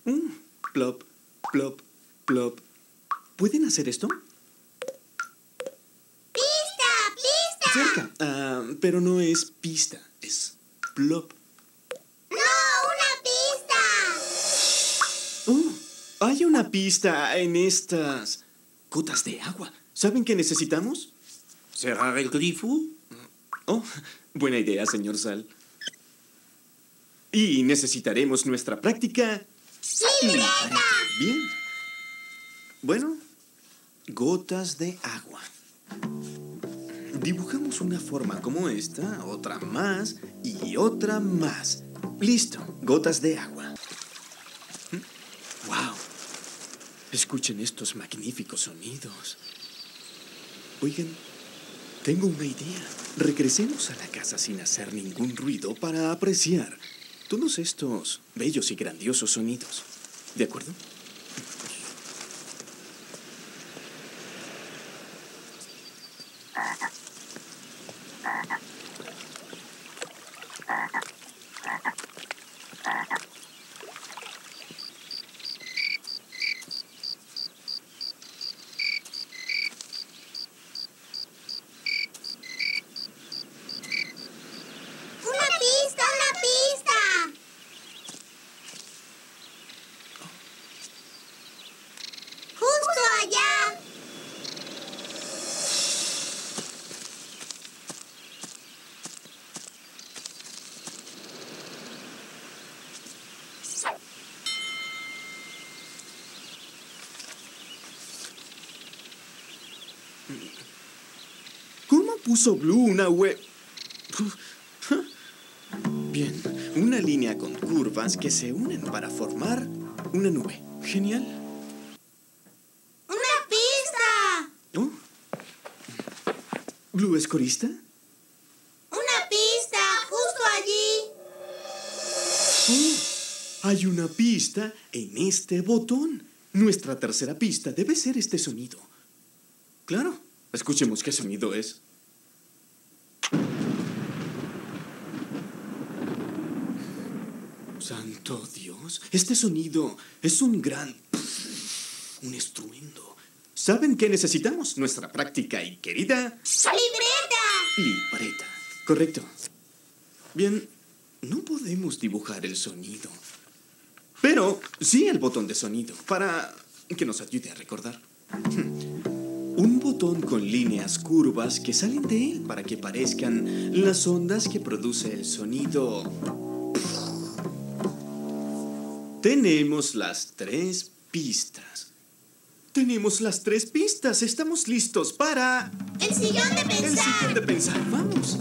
Mm, plop, plop, plop. ¿Pueden hacer esto? ¡Pista! ¡Pista! Cerca. Pero no es pista, es plop. ¡No! ¡Una pista! Hay una pista en estas gotas de agua. ¿Saben qué necesitamos? ¿Cerrar el grifo? Oh, buena idea, señor Sal. Y necesitaremos nuestra práctica. ¡Libreta! Bien. Bueno, gotas de agua. Dibujamos una forma como esta, otra más y otra más. Listo, gotas de agua. ¡Wow! Escuchen estos magníficos sonidos. Oigan, tengo una idea. Regresemos a la casa sin hacer ningún ruido para apreciar todos estos bellos y grandiosos sonidos. ¿De acuerdo? ¡Una pista! ¡Una pista! ¡Justo allá! ¿Cómo puso Blue una web? Bien, una línea con curvas que se unen para formar una nube. Genial. ¡Una pista! Oh. ¿Blue es corista? ¡Una pista! ¡Justo allí! Oh, hay una pista en este botón. Nuestra tercera pista debe ser este sonido. Claro, escuchemos qué sonido es. ¡Santo Dios! Este sonido es un gran... un estruendo. ¿Saben qué necesitamos? Nuestra práctica y querida... ¡Libreta! libreta. Correcto. Bien, no podemos dibujar el sonido. Pero sí el botón de sonido, para que nos ayude a recordar. Un botón con líneas curvas que salen de él para que parezcan las ondas que produce el sonido. Tenemos las 3 pistas. Tenemos las 3 pistas. Estamos listos para... ¡El sillón de el pensar! sillón de pensar. Vamos.